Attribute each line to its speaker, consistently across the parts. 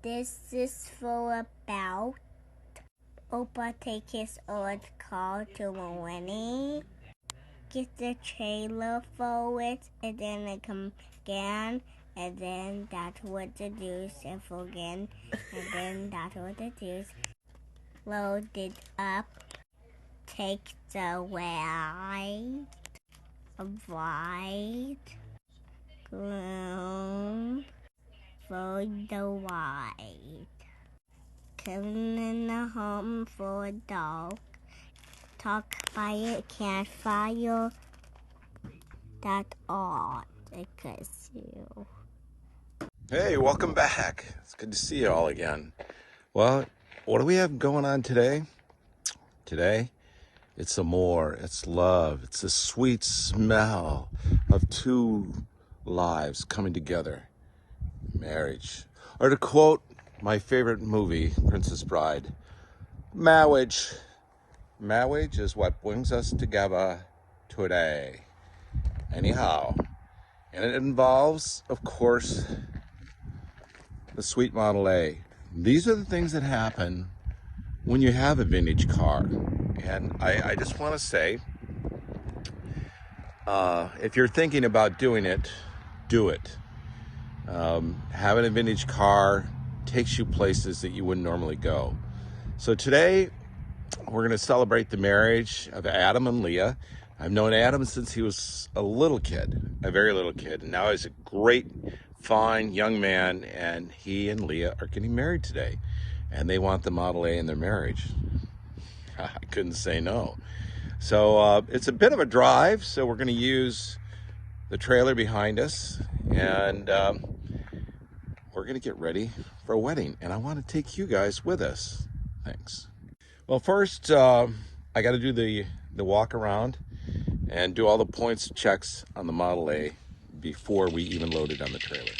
Speaker 1: This is for about Opa take his old car to a wedding, get the trailer for it, and then it come again, and then that's what the news and for again, and then that's what the news. Load it up, take the white, gloom for the white. Coming in the home for a dog. Talk fire, can't fire. That's all I could do.
Speaker 2: Hey, welcome back. It's good to see you all again. Well, what do we have going on today? Today, it's amor, it's love, it's the sweet smell of two lives coming together. Marriage. Or to quote my favorite movie, Princess Bride, marriage. Marriage is what brings us together today. Anyhow, and it involves, of course, the sweet Model A. These are the things that happen when you have a vintage car. And I just want to say, if you're thinking about doing it, do it. Having a vintage car takes you places that you wouldn't normally go. So today, we're going to celebrate the marriage of Adam and Leah. I've known Adam since he was a little kid, a very little kid. And now he's a great, fine young man. And he and Leah are getting married today. And they want the Model A in their marriage. I couldn't say no. So it's a bit of a drive. So we're going to use the trailer behind us. And we're going to get ready for a wedding. And I want to take you guys with us. Thanks. Well, first, I got to do the walk around and do all the points checks on the Model A before we even load it on the trailer.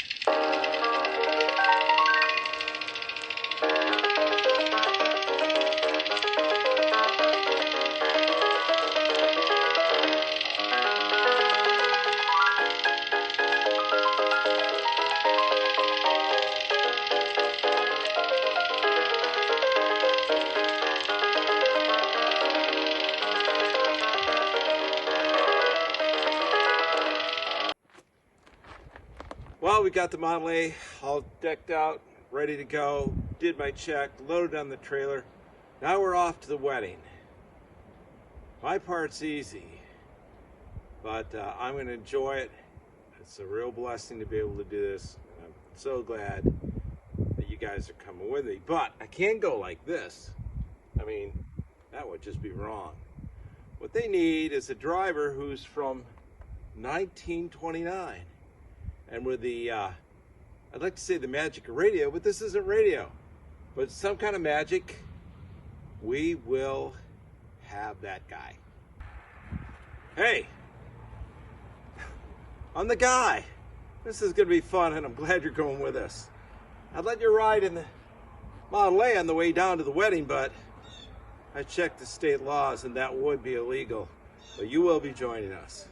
Speaker 2: Well, we got the Model A all decked out, ready to go. Did my check, loaded on the trailer. Now we're off to the wedding. My part's easy, but I'm going to enjoy it. It's a real blessing to be able to do this. And I'm so glad that you guys are coming with me. But I can't go like this. I mean, that would just be wrong. What they need is a driver who's from 1929. And with the, I'd like to say the magic of radio, but this isn't radio. But some kind of magic, we will have that guy. Hey, I'm the guy. This is gonna be fun and I'm glad you're going with us. I'd let you ride in the Model A on the way down to the wedding, but I checked the state laws and that would be illegal. But you will be joining us.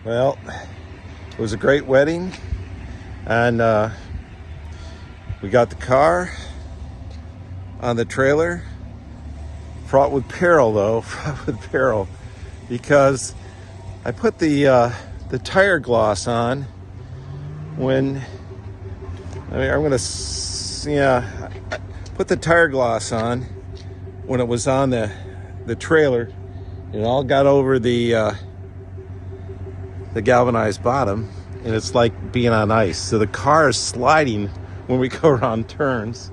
Speaker 2: Well, it was a great wedding, and we got the car on the trailer. Fraught with peril, though, fraught with peril, because I put the tire gloss on when I'm gonna, yeah, I put the tire gloss on when it was on the trailer. It all got over the galvanized bottom, and it's like being on ice. So the car is sliding when we go around turns.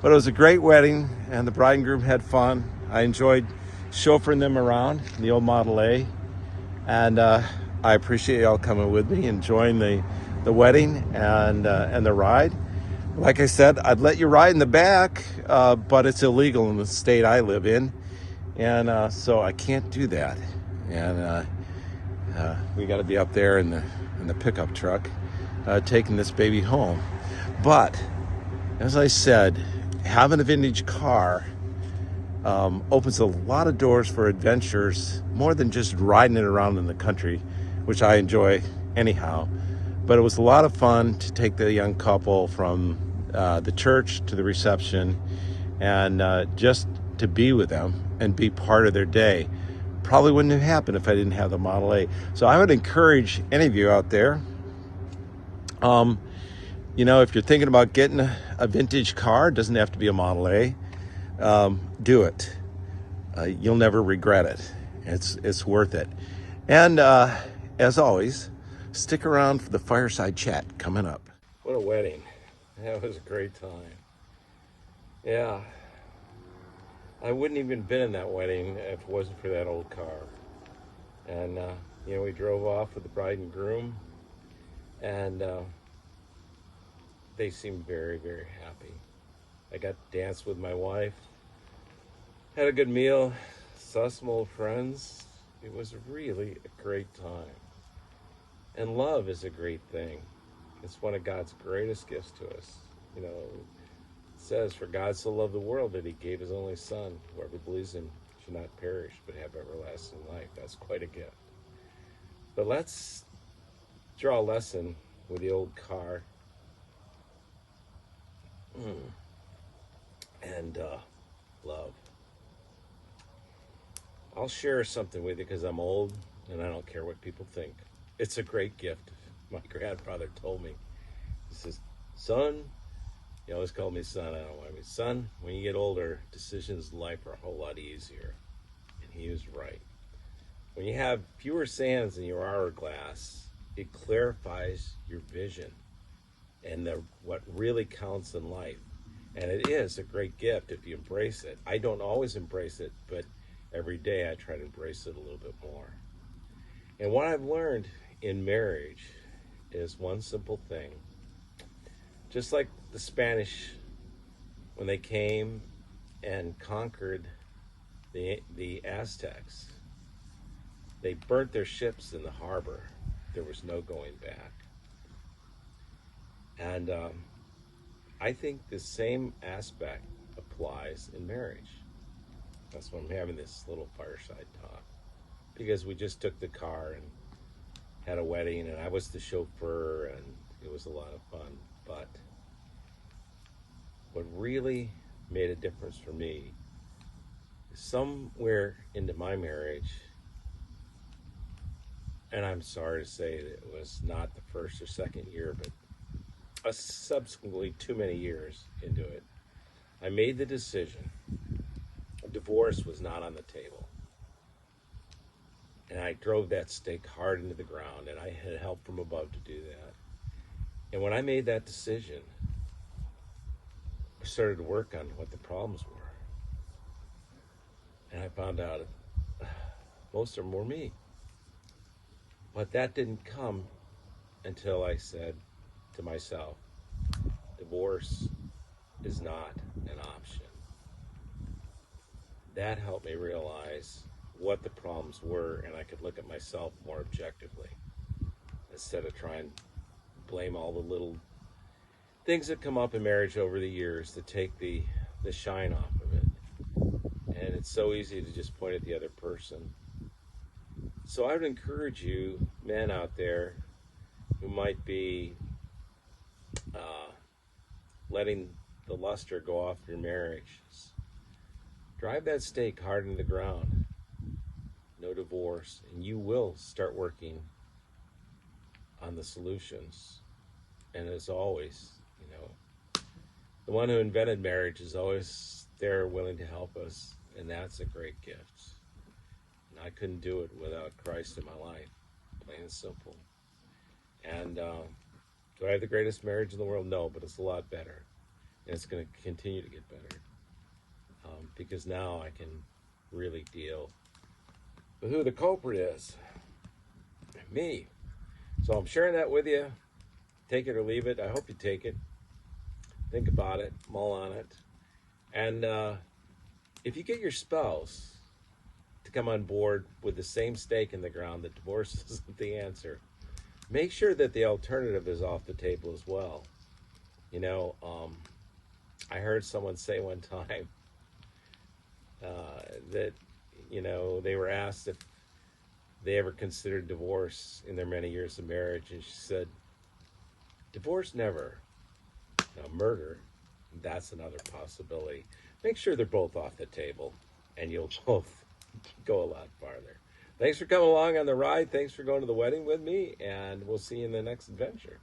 Speaker 2: But it was a great wedding, and the bride and groom had fun. I enjoyed chauffeuring them around in the old Model A, and I appreciate y'all coming with me, enjoying the wedding and the ride. Like I said, I'd let you ride in the back, but it's illegal in the state I live in, and so I can't do that. And we got to be up there in the pickup truck, taking this baby home. But as I said, having a vintage car opens a lot of doors for adventures, more than just riding it around in the country, which I enjoy anyhow. But it was a lot of fun to take the young couple from the church to the reception, and just to be with them and be part of their day. Probably wouldn't have happened if I didn't have the Model A. So I would encourage any of you out there, if you're thinking about getting a vintage car, it doesn't have to be a Model A, do it. You'll never regret it. It's worth it. And as always, stick around for the fireside chat coming up. What a wedding. That was a great time. Yeah. I wouldn't even been in that wedding if it wasn't for that old car. And, we drove off with the bride and groom, and they seemed very, very happy. I got to dance with my wife, had a good meal, saw some old friends. It was really a great time. And love is a great thing. It's one of God's greatest gifts to us. It says, "For God so loved the world that he gave his only son. Whoever believes him should not perish, but have everlasting life." That's quite a gift. But let's draw a lesson with the old car. And love. I'll share something with you because I'm old and I don't care what people think. It's a great gift. My grandfather told me, he says, "Son," he always called me son, I don't know why, "Son, when you get older, decisions in life are a whole lot easier." And he was right. When you have fewer sands in your hourglass, it clarifies your vision and what really counts in life. And it is a great gift if you embrace it. I don't always embrace it, but every day I try to embrace it a little bit more. And what I've learned in marriage is one simple thing. Just like the Spanish, when they came and conquered the Aztecs, they burnt their ships in the harbor. There was no going back. And I think the same aspect applies in marriage. That's why I'm having this little fireside talk. Because we just took the car and had a wedding, and I was the chauffeur, and it was a lot of fun. But what really made a difference for me is somewhere into my marriage, and I'm sorry to say that it was not the first or second year, but subsequently too many years into it, I made the decision. Divorce was not on the table. And I drove that stake hard into the ground, and I had help from above to do that. And when I made that decision, I started to work on what the problems were. And I found out most of them were me. But that didn't come until I said to myself, divorce is not an option. That helped me realize what the problems were, and I could look at myself more objectively instead of trying to blame all the little things that come up in marriage over the years to take the shine off of it. And it's so easy to just point at the other person. So I would encourage you, men out there who might be letting the luster go off your marriage, drive that stake hard into the ground. No divorce, and you will start working on the solutions. And as always, the one who invented marriage is always there willing to help us, and that's a great gift. And I couldn't do it without Christ in my life, plain and simple. And do I have the greatest marriage in the world? No, but it's a lot better. And it's going to continue to get better. Because now I can really deal with who the culprit is. Me. So I'm sharing that with you. Take it or leave it. I hope you take it. Think about it. Mull on it. And if you get your spouse to come on board with the same stake in the ground that divorce isn't the answer, make sure that the alternative is off the table as well. I heard someone say one time that, they were asked if they ever considered divorce in their many years of marriage, and she said, divorce never. Now, murder, that's another possibility. Make sure they're both off the table, and you'll both go a lot farther. Thanks for coming along on the ride. Thanks for going to the wedding with me, and we'll see you in the next adventure.